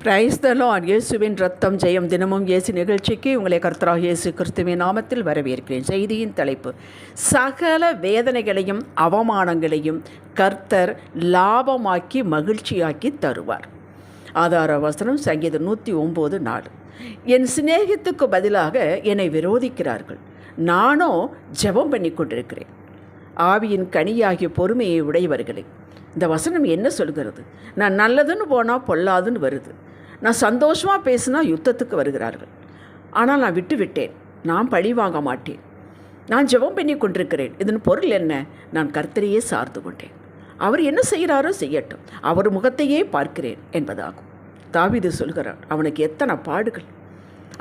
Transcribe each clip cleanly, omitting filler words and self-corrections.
Praise the Lord. இயேசுவின் ரத்தம் ஜெயம். தினமும் இயேசு நிகழ்ச்சிக்கு உங்களை கர்த்தராகிய இயேசு கிறிஸ்துவின் நாமத்தில் வரவேற்கிறேன். செய்தியின் தலைப்பு: சகல வேதனைகளையும் அவமானங்களையும் கர்த்தர் லாபமாக்கி மகிழ்ச்சியாக்கி தருவார். ஆதார வசனம் சங்கீதம் 109:4. என் சிநேகத்துக்கு பதிலாக என்னை விரோதிக்கிறார்கள், நானோ ஜெபம் பண்ணி கொண்டிருக்கிறேன். ஆவியின் கனியாகிய பொறுமையை உடையவர்களே. இந்த வசனம் என்ன சொல்கிறது? நான் நல்லதுன்னு போனால் பொல்லாதுன்னு வருது, நான் சந்தோஷமாக பேசினா யுத்தத்துக்கு வருகிறார்கள். ஆனால் நான் விட்டேன், நான் பழி வாங்க மாட்டேன், நான் ஜெபம் பண்ணி கொண்டிருக்கிறேன். இதன் பொருள் என்ன? நான் கர்த்தரையே சார்ந்து கொண்டேன். அவர் என்ன செய்கிறாரோ செய்யட்டும், அவர் முகத்தையே பார்க்கிறேன் என்பதாகும். தாவீது சொல்கிறார், அவனுக்கு எத்தனை பாடுகள்.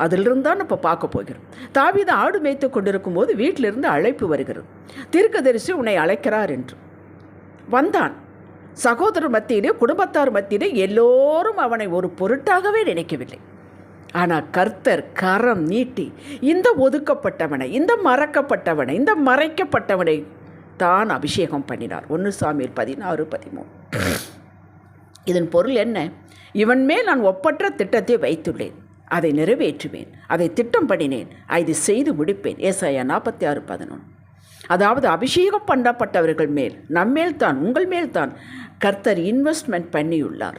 அதிலிருந்து தான் இப்போ பார்க்க போகிறோம். தாவீது ஆடு மேய்த்து கொண்டிருக்கும் போது வீட்டிலிருந்து அழைப்பு வருகிறது. தீர்க்கதரிசி உன்னை அழைக்கிறார் என்று வந்தான். சகோதரர் மத்தியிலே, குடும்பத்தார் மத்தியிலே எல்லோரும் அவனை ஒரு பொருட்டாகவே நினைக்கவில்லை. ஆனால் கர்த்தர் கரம் நீட்டி இந்த ஒதுக்கப்பட்டவனை, இந்த மறக்கப்பட்டவனை, இந்த மறைக்கப்பட்டவனை தான் அபிஷேகம் பண்ணினார். 1 சாமுவேல் 16:13. இதன் பொருள் என்ன? இவன் மேல் நான் ஒப்பற்ற திட்டத்தை வைத்துள்ளேன், அதை நிறைவேற்றுவேன், அதை திட்டம் பண்ணினேன், அதை செய்து முடிப்பேன். ஏசாயா 46:11. அதாவது அபிஷேகம் பண்ணப்பட்டவர்கள் மேல், நம்மேல் தான், உங்கள் மேல் தான் கர்த்தர் இன்வெஸ்ட்மெண்ட் பண்ணியுள்ளார்.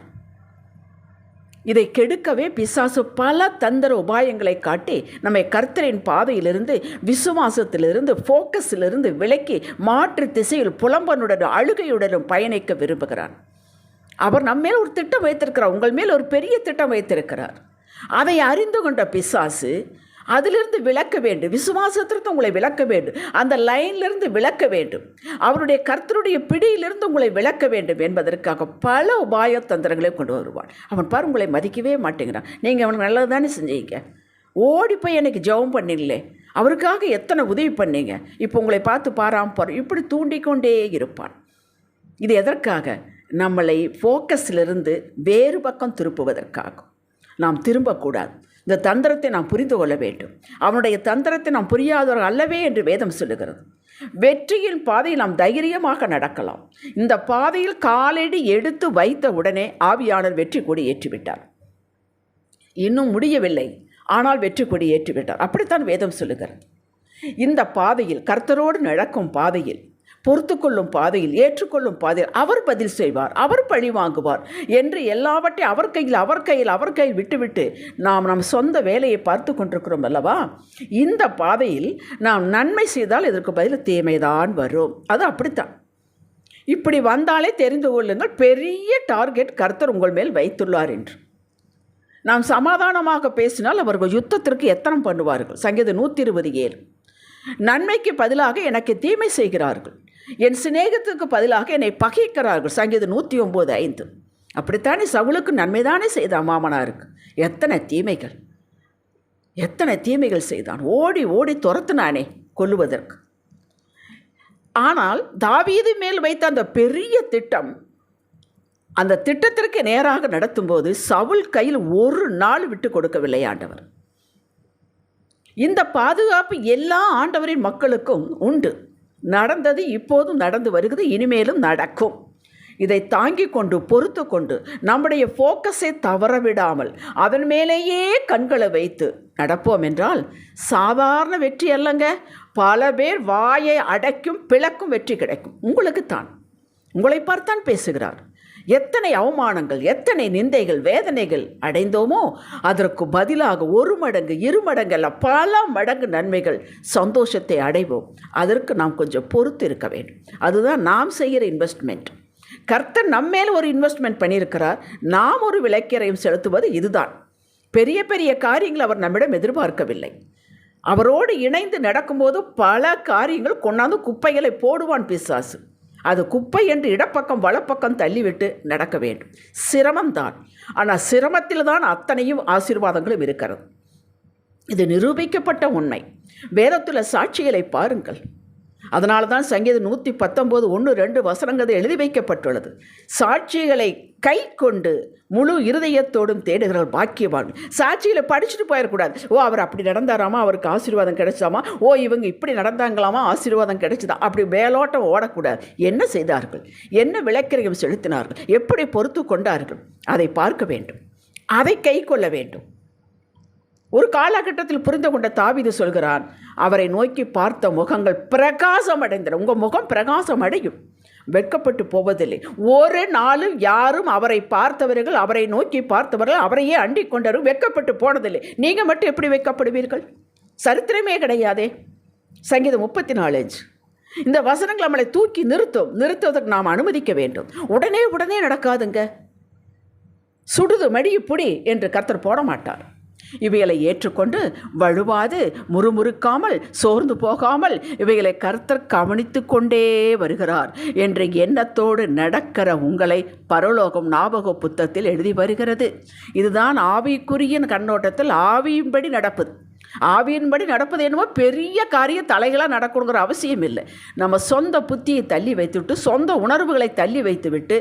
இதை கெடுக்கவே பிசாசு பல தந்திர உபாயங்களை காட்டி நம்மை கர்த்தரின் பாதையிலிருந்து, விசுவாசத்திலிருந்து, ஃபோக்கஸிலிருந்து விலக்கி மாற்று திசையில் புலம்பனுடனும் அழுகையுடனும் பயணிக்க விரும்புகிறார். அவர் நம்மேல் ஒரு திட்டம் வைத்திருக்கிறார், உங்கள் மேல் ஒரு பெரிய திட்டம் வைத்திருக்கிறார். அதை அறிந்து கொண்ட பிசாசு அதிலிருந்து விளக்க வேண்டும், விசுவாசத்திற்கு உங்களை விளக்க வேண்டும், அந்த லைனிலிருந்து விளக்க வேண்டும், அவருடைய கர்த்தருடைய பிடியிலிருந்து உங்களை விளக்க வேண்டும் என்பதற்காக பல உபாய தந்திரங்களை கொண்டு வருவான். அவன் பாரு, உங்களை மதிக்கவே மாட்டேங்கிறான். நீங்கள் அவனுக்கு நல்லது தானே செஞ்சீங்க, ஓடி போய் எனக்கு ஜெபம் பண்ணிடலே, அவருக்காக எத்தனை உதவி பண்ணீங்க, இப்போ உங்களை பார்த்து பாராம இப்படி தூண்டிக்கொண்டே இருப்பான். இது எதற்காக? நம்மளை ஃபோக்கஸிலிருந்து வேறு பக்கம் திருப்புவதற்காக. நாம் திரும்பக்கூடாது. இந்த தந்திரத்தை நாம் புரிந்து கொள்ள வேண்டும். அவனுடைய தந்திரத்தை நாம் புரியாதவர்கள் அல்லவே என்று வேதம் சொல்லுகிறது. வெற்றியின் பாதையில் நாம் தைரியமாக நடக்கலாம். இந்த பாதையில் காலடி எடுத்து வைத்த உடனே ஆவியானவர் வெற்றி கொடி ஏற்றிவிட்டார். இன்னும் முடியவில்லை, ஆனால் வெற்றி கொடி ஏற்றிவிட்டார். அப்படித்தான் வேதம் சொல்லுகிறது. இந்த பாதையில், கர்த்தரோடு நடக்கும் பாதையில், பொறுத்து கொள்ளும் பாதையில், ஏற்றுக்கொள்ளும் பாதையில் அவர் பதில் செய்வார், அவர் பழி வாங்குவார் என்று எல்லாவற்றையும் அவர் கையில் விட்டுவிட்டு நாம் நம் சொந்த வேலையை பார்த்து கொண்டிருக்கிறோம் அல்லவா? இந்த பாதையில் நாம் நன்மை செய்தால் இதற்கு பதில் தீமைதான் வரும். அது அப்படித்தான். இப்படி வந்தாலே தெரிந்து கொள்ளுங்கள், பெரிய டார்கெட் கர்த்தர் உங்கள் மேல் வைத்துள்ளார் என்று. நாம் சமாதானமாக பேசினால் அவர்கள் யுத்தத்திற்கு எத்தனை பண்ணுவார்கள்? சங்கீதம் 127. நன்மைக்கு பதிலாக எனக்கு தீமை செய்கிறார்கள், என் சிநேகத்துக்கு பதிலாக என்னை பகைக்கிறார்கள். சங்கீதம் 109:5. அப்படித்தானே சவுலுக்கு நன்மைதானே செய்தான் மாமனாருக்கு. எத்தனை தீமைகள் செய்தான். ஓடி ஓடி துரத்துனானே கொல்லுவதற்கு. ஆனால் தாவீது மேல் வைத்த அந்த பெரிய திட்டம், அந்த திட்டத்திற்கு நேராக நடத்தும்போது சவுல் கையில் ஒரு நாள் விட்டு கொடுக்கவில்லை ஆண்டவர். இந்த பாதுகாப்பு எல்லா ஆண்டவரின் மக்களுக்கும் உண்டு. நடந்தது, இப்போதும் நடந்து வருகிறது, இனிமேலும் நடக்கும். இதை தாங்கி கொண்டு, பொறுத்து கொண்டு, நம்முடைய ஃபோக்கஸை தவறவிடாமல் அதன் மேலேயே கண்களை வைத்து நடப்போம் என்றால் சாதாரண வெற்றி அல்லங்க. பல பேர் வாயை அடைக்கும் பிளக்கும் வெற்றி கிடைக்கும். உங்களுக்குத்தான், உங்களை பார்த்தான் பேசுகிறார். எத்தனை அவமானங்கள், எத்தனை நிந்தைகள், வேதனைகள் அடைந்தோமோ அதற்கு பதிலாக 1 மடங்கு 2 மடங்கு அல்ல, பல மடங்கு நன்மைகள், சந்தோஷத்தை அடைவோம். அதற்கு நாம் கொஞ்சம் பொறுத்து இருக்க வேண்டும். அதுதான் நாம் செய்கிற இன்வெஸ்ட்மெண்ட். கர்த்தர் நம்மேல் ஒரு இன்வெஸ்ட்மெண்ட் பண்ணியிருக்கிறார். நாம் ஒரு விலைக்கரையும் செலுத்துவது இதுதான். பெரிய பெரிய காரியங்கள் அவர் நம்மிடம் எதிர்பார்க்கவில்லை. அவரோடு இணைந்து நடக்கும்போது பல காரியங்கள் கொண்டாந்து குப்பைகளை போடுவான் பிசாசு. அது குப்பை என்று இடப்பக்கம் வலப்பக்கம் தள்ளிவிட்டு நடக்க வேண்டும். சிரமம்தான். ஆனால் சிரமத்தில் தான் அத்தனையும் ஆசீர்வாதங்களும் இருக்கிறது. இது நிரூபிக்கப்பட்ட உண்மை. வேதத்தில் சாட்சிகளை பாருங்கள். அதனால தான் சங்கீதம் 119:1-2 எழுதி வைக்கப்பட்டுள்ளது. சாட்சிகளை கை கொண்டு முழு இருதயத்தோடும் தேடுகிறார் பாக்கியவான். சாட்சிகளை படிச்சுட்டு போயிடக்கூடாது. அவர் அப்படி நடந்தாராமா, அவருக்கு ஆசீர்வாதம் கிடைச்சாமா, இவங்க இப்படி நடந்தாங்களாமா, ஆசீர்வாதம் கிடைச்சதா, அப்படி மேலோட்டம் ஓடக்கூடாது. என்ன செய்தார்கள், என்ன விளக்கிரகம் செலுத்தினார்கள், எப்படி பொறுத்து கொண்டார்கள், அதை பார்க்க வேண்டும். அதை கை கொள்ள வேண்டும். ஒரு காலகட்டத்தில் புரிந்து கொண்ட தாவீது சொல்கிறான், அவரை நோக்கி பார்த்த முகங்கள் பிரகாசம் அடைந்தன. உங்கள் முகம் பிரகாசம் அடையும், வெட்கப்பட்டு போவதில்லை. ஒரு நாளும் யாரும் அவரை பார்த்தவர்கள், அவரை நோக்கி பார்த்தவர்கள், அவரையே அண்டிக் கொண்டவர்கள் வெட்கப்பட்டு போனதில்லை. நீங்கள் மட்டும் எப்படி வெட்கப்படுவீர்கள்? சரித்திரமே கிடையாதே. சங்கீதம் 34:5. இந்த வசனங்கள் நம்மளை தூக்கி நிறுத்துவதற்கு நாம் அனுமதிக்க வேண்டும். உடனே நடக்காதுங்க. சுடுது மடியு புடி என்று கர்த்தர் போட மாட்டார். இவைகளை ஏற்றுக்கொண்டு வழுவாது, முறுமுறுக்காமல், சோர்ந்து போகாமல் இவைகளை கர்த்தர் கவனித்து கொண்டே வருகிறார் என்ற எண்ணத்தோடு நடக்கிற உங்களை பரலோகம் ஞாபக புத்தகத்தில் எழுதி வருகிறது. இதுதான் ஆவிக்குரிய கண்ணோட்டத்தில் ஆவியின்படி நடப்பது. ஆவியின்படி நடப்பது என்னவோ பெரிய காரியம் தலைகளாக நடக்கணுங்கிற அவசியம் இல்லை. நம்ம சொந்த புத்தியை தள்ளி வைத்துவிட்டு, சொந்த உணர்வுகளை தள்ளி வைத்துவிட்டு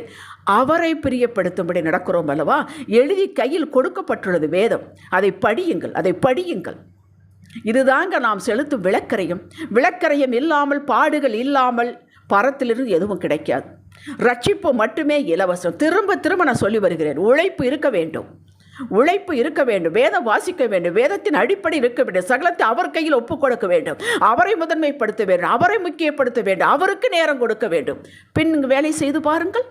அவரை பிரியப்படுத்தும்படி நடக்கிறோம் அல்லவா? எழுதி கையில் கொடுக்கப்பட்டுள்ளது வேதம். அதை படியுங்கள். இதுதாங்க நாம் செலுத்தும் விளக்கரையும் இல்லாமல், பாடுகள் இல்லாமல் பரத்திலிருந்து எதுவும் கிடைக்காது. ரட்சிப்பு மட்டுமே இலவசம். திரும்ப நான் சொல்லி வருகிறேன், உழைப்பு இருக்க வேண்டும், வேதம் வாசிக்க வேண்டும், வேதத்தின் அடிப்படை இருக்க வேண்டும், சகலத்தை அவர் கையில் ஒப்புக் கொடுக்க வேண்டும், அவரை முதன்மைப்படுத்த வேண்டும், அவரை முக்கியப்படுத்த வேண்டும், அவருக்கு நேரம் கொடுக்க வேண்டும். பின் வேலை செய்து பாருங்கள்.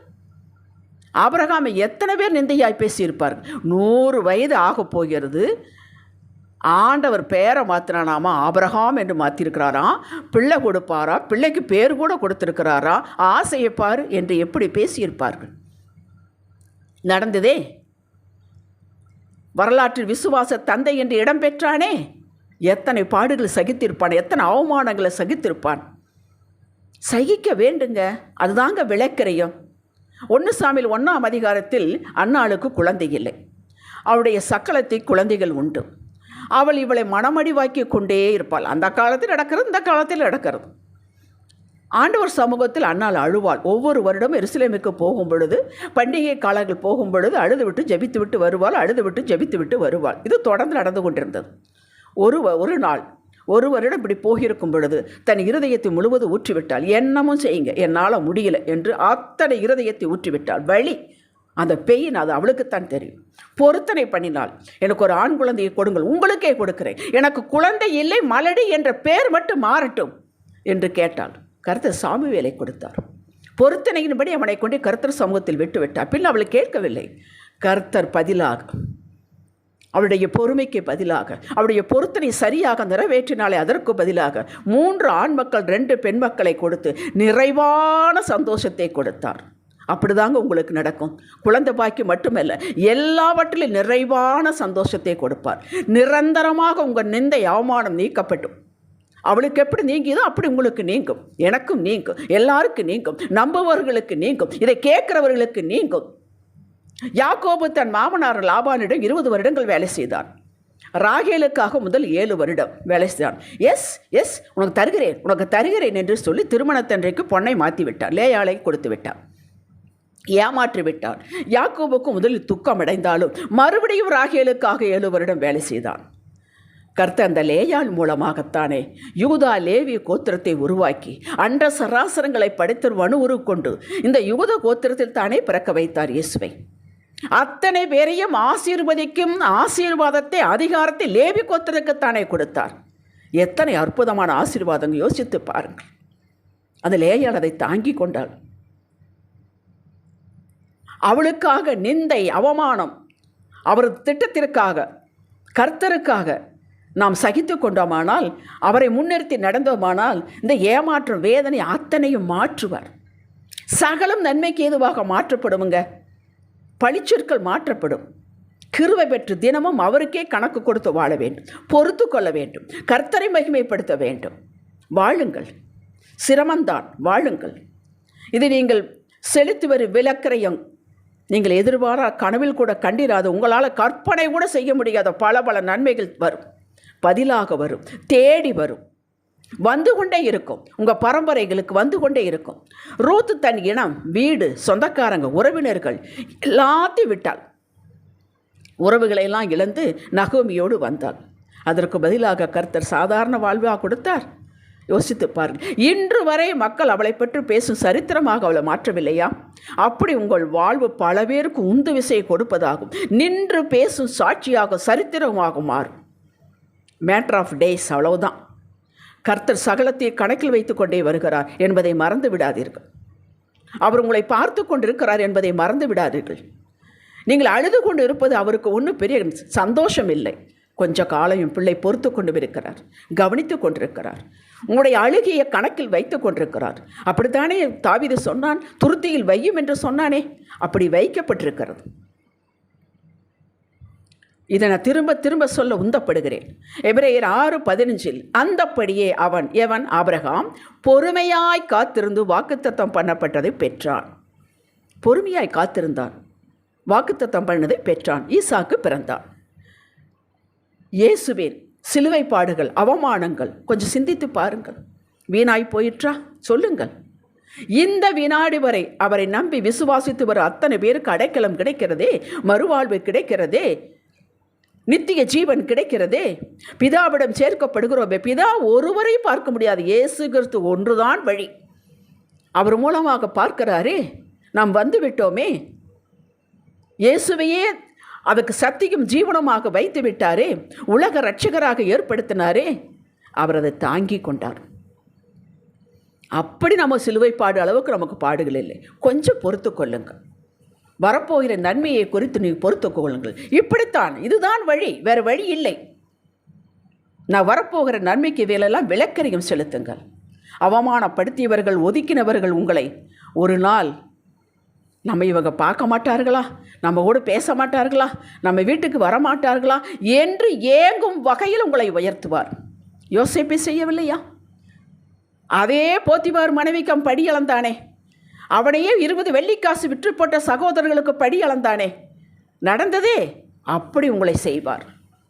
ஆபிரகாமை எத்தனை பேர் நிந்தையாய் பேசியிருப்பார்கள். 100 வயது ஆகப் போகிறது, ஆண்டவர் பேரை மாற்றினானாமா, ஆபிரகாம் என்று மாற்றிருக்கிறாராம். பிள்ளை கொடுப்பாரா, பிள்ளைக்கு பேர் கூட கொடுத்திருக்கிறாரா, ஆசையப்பார் என்று எப்படி பேசியிருப்பார்கள். நடந்ததே. வரலாற்றில் விசுவாச தந்தை என்று இடம் பெற்றானே, எத்தனை பாடுகள் சகித்திருப்பான், எத்தனை அவமானங்களை சகித்திருப்பான். சகிக்க வேண்டுங்க. அதுதாங்க விளக்கரையும். 1 சாமுவேல் 1ஆம் அதிகாரத்தில் அன்னாளுக்கு குழந்தை இல்லை. அவளுடைய சக்கலத்தை குழந்தைகள் உண்டு. அவள் இவளை மனமடிவாக்கி கொண்டே இருப்பாள். அந்த காலத்தில் நடக்கிறது, இந்த காலத்தில் நடக்கிறது. ஆண்டவர் சமூகத்தில் அன்னாள் அழுவாள். ஒவ்வொரு வருடம் எருசலேமுக்கு போகும் பொழுது, பண்டிகை காலங்கள் போகும் பொழுது அழுதுவிட்டு ஜெபித்துவிட்டு வருவாள். இது தொடர்ந்து நடந்து கொண்டிருந்தது. ஒரு நாள், ஒரு வருடம் இப்படி போகிருக்கும் பொழுது தன் இருதயத்தை முழுவதும் ஊற்றிவிட்டாள். என்னமும் செய்யுங்க, என்னால் முடியல என்று அத்தனை இருதயத்தை ஊற்றிவிட்டாள். வழி, அந்த பெயின் அது அவளுக்குத்தான் தெரியும். பொருத்தனை பண்ணினாள். எனக்கு ஒரு ஆண் குழந்தையை கொடுங்கள், உங்களுக்கே கொடுக்கிறேன், எனக்கு குழந்தை இல்லை, மலடி என்ற பெயர் மட்டும் மாறட்டும் என்று கேட்டாள். கர்த்தர் சாமுவேலை கொடுத்தார். பொருத்தனையின்படி அவனை கொண்டு கர்த்தர் சமூகத்தில் விட்டுவிட்டார். பின் அவளை கேட்கவில்லை. கர்த்தர் பதிலாக, அவளுடைய பொறுமைக்கு பதிலாக, அவளுடைய பொருத்தனை சரியாக நிறைவேற்றினாலே அதற்கு பதிலாக 3 ஆண் மக்கள் 2 பெண் மக்களை கொடுத்து நிறைவான சந்தோஷத்தை கொடுத்தார். அப்படிதாங்க உங்களுக்கு நடக்கும். குழந்தை பாக்கி மட்டுமல்ல, எல்லாவற்றிலும் நிறைவான சந்தோஷத்தை கொடுப்பார். நிரந்தரமாக உங்கள் நிந்தை அவமானம் நீக்கப்பட்டும். அவளுக்கு எப்படி நீங்கியதோ அப்படி உங்களுக்கு நீங்கும், எனக்கும் நீங்கும், எல்லாருக்கும் நீங்கும், நம்புவர்களுக்கு நீங்கும், இதை கேட்கிறவர்களுக்கு நீங்கும். யாக்கோபு தன் மாமனார் லாபானிடம் 20 வருடங்கள் வேலை செய்தான். ராகேலுக்காக முதல் 7 வருடம் வேலை செய்தான். எஸ் உனக்கு தருகிறேன் என்று சொல்லி திருமணத்தன்றைக்கு பொண்ணை மாற்றி விட்டார். லேயாளை கொடுத்து விட்டார், ஏமாற்றி விட்டார். யாக்கோபுக்கு முதலில் துக்கம் அடைந்தாலும் மறுபடியும் ராகேலுக்காக 7 வருடம் வேலை செய்தான். கர்த்தர் அந்த லேயாள் மூலமாகத்தானே யூதா லேவி கோத்திரத்தை உருவாக்கி அண்ட சராசரங்களை படைத்து வனு கொண்டு இந்த யூத கோத்திரத்தில் தானே பிறக்க வைத்தார் இயேசுவை. அத்தனை பேரையும் ஆசீர்வதிக்கும் ஆசீர்வாதத்தை, அதிகாரத்தை லேவி கோத்திரத்துக்குத்தானே கொடுத்தார். எத்தனை அற்புதமான ஆசீர்வாதங்கள் யோசித்து பாருங்கள். அந்த லேயாள் அதை தாங்கி கொண்டாள். அவளுக்காக நிந்தை, அவமானம், அவரது திட்டத்திற்காக, கர்த்தருக்காக நாம் சகித்து கொண்டோமானால், அவரை முன்னிறுத்தி நடந்தோமானால், இந்த ஏமாற்றம், வேதனை அத்தனையும் மாற்றுவார். சகலம் நன்மைக்கு ஏதுவாக மாற்றப்படுமுங்க. பழிச்சொற்கள் மாற்றப்படும். கிருபை பெற்று தினமும் அவருக்கே கணக்கு கொடுத்து வாழ வேண்டும், பொறுத்து கொள்ள வேண்டும், கர்த்தரை மகிமைப்படுத்த வேண்டும். வாழுங்கள், சிரமந்தான், வாழுங்கள். இது நீங்கள் செலுத்தி வரும் விலக்கரையும் நீங்கள் எதிர்பாரா கனவில் கூட கண்டிராத, உங்களால் கற்பனை கூட செய்ய முடியாத பல நன்மைகள் வரும், பதிலாக வரும், தேடி வரும், வந்து கொண்டே இருக்கும். உங்கள் பரம்பரைகளுக்கு வந்து கொண்டே இருக்கும். ரூத்து தன் இனம், வீடு, சொந்தக்காரங்க, உறவினர்கள் எல்லாத்தையும் விட்டாள். உறவுகளையெல்லாம் இழந்து நகோமியோடு வந்தாள். அதற்கு பதிலாக கர்த்தர் சாதாரண வாழ்வாக கொடுத்தார். யோசித்து பாருங்கள். இன்று வரை மக்கள் அவளை பற்றி பேசும் சரித்திரமாக அவளை மாற்றவில்லையா? அப்படி உங்கள் வாழ்வு பல பேருக்கு உந்து விசையை கொடுப்பதாகும். நின்று பேசும் சாட்சியாக சரித்திரமாக மாறும். மேட்டர் ஆஃப் டேஸ், அவ்வளவுதான். கர்த்தர் சகலத்தை கணக்கில் வைத்து கொண்டே வருகிறார் என்பதை மறந்து விடாதீர்கள். அவர் உங்களை பார்த்து கொண்டிருக்கிறார் என்பதை மறந்து விடாதீர்கள். நீங்கள் அழுது கொண்டு இருப்பது அவருக்கு ஒன்றும் பெரிய சந்தோஷம் இல்லை. கொஞ்ச காலம் என் பிள்ளை பொறுத்து கொண்டு இருக்கிறார், கவனித்து கொண்டிருக்கிறார், உங்களுடைய அழுகையை கணக்கில் வைத்து கொண்டிருக்கிறார். அப்படித்தானே தாவீது சொன்னான், துருத்தியில் வையும் என்று சொன்னானே, அப்படி வைக்கப்பட்டிருக்கிறது. இதை நான் திரும்ப திரும்ப சொல்ல உந்தப்படுகிறேன். எபிரேயர் 6:15 அந்தப்படியே அவன் எவன் ஆபிரகாம் பொறுமையாய் காத்திருந்து வாக்குத்தத்தம் பண்ணப்பட்டதை பெற்றான். பொறுமையாய் காத்திருந்தான், வாக்குத்தத்தம் பண்ணதை பெற்றான். ஈசாக்கு பிறந்தான். இயேசுவின் சிலுவை பாடுகள், அவமானங்கள் கொஞ்சம் சிந்தித்து பாருங்கள். வீணாய் போயிற்றா? சொல்லுங்கள். இந்த வினாடி வரை அவரை நம்பி விசுவாசித்து வர அத்தனை பேருக்கு அடைக்கலம் கிடைக்கிறதே, மறுவாழ்வு கிடைக்கிறதே, நித்திய ஜீவன் கிடைக்கிறதே, பிதாவிடம் சேர்க்கப்படுகிறோமே. பிதா ஒருவரை பார்க்க முடியாது, இயேசு கிறிஸ்து ஒன்றுதான் வழி. அவர் மூலமாக பார்க்கிறாரே, நாம் வந்து விட்டோமே. இயேசுவையே அதுக்கு சத்தியும் ஜீவனமாக வைத்து விட்டாரே, உலக இரட்சகராக ஏற்படுத்தினாரே, அவர் அதை தாங்கி கொண்டார். அப்படி நம்ம சிலுவை பாடு அளவுக்கு நமக்கு பாடுகள் இல்லை. கொஞ்சம் பொறுத்து கொள்ளுங்கள். வரப்போகிற நன்மையை குறித்து நீ பொறுத்து கொள்ளுங்கள். இப்படித்தான், இதுதான் வழி, வேறு வழி இல்லை. நான் வரப்போகிற நன்மைக்கு வேலெல்லாம் விளக்கரியம் செலுத்துங்கள். அவமானப்படுத்தியவர்கள், ஒதுக்கினவர்கள் உங்களை ஒரு நாள் நம்ம இவங்க பார்க்க மாட்டார்களா, நம்ம கூட பேச மாட்டார்களா, நம்ம வீட்டுக்கு வரமாட்டார்களா என்று ஏங்கும் வகையில் உங்களை உயர்த்துவார். யோசேப்பை செய்யவில்லையா? அதே போத்திபார் மனைவிக்கம் படி அளந்தானே, அவனையே 20 வெள்ளிக்காசு விற்று போட்ட சகோதரர்களுக்கு படி அளந்தானே, நடந்ததே. அப்படி உங்களை செய்வார்.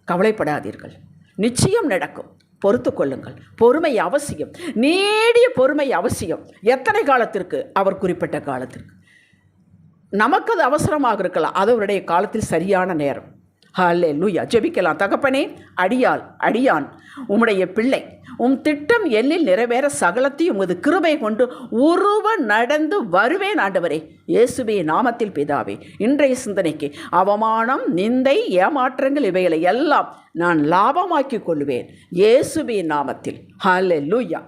கவலைப்படாதீர்கள், நிச்சயம் நடக்கும். பொறுத்து கொள்ளுங்கள். பொறுமை அவசியம், நீடிய பொறுமை அவசியம். எத்தனை காலத்திற்கு? அவர் குறிப்பிட்ட காலத்திற்கு. நமக்கு அது அவசரமாக இருக்கலாம், அது அவருடைய காலத்தில் சரியான நேரம். ஹல்லேலூயா. ஜெபிக்கலாம். தகப்பனே, அடியான் உம்முடைய பிள்ளை, உம் திட்டம் எண்ணில் நிறைவேற சகலத்தையும் உமது கிருபை கொண்டு உருவ நடந்து வருவேன் ஆண்டவரே, இயேசுவே நாமத்தில் பிதாவே. இன்றைய சிந்தனைக்கு அவமானம், நிந்தை, ஏமாற்றங்கள் இவைகளை எல்லாம் நான் லாபமாக்கி கொள்வேன் இயேசுவே நாமத்தில். ஹல்லேலூயா.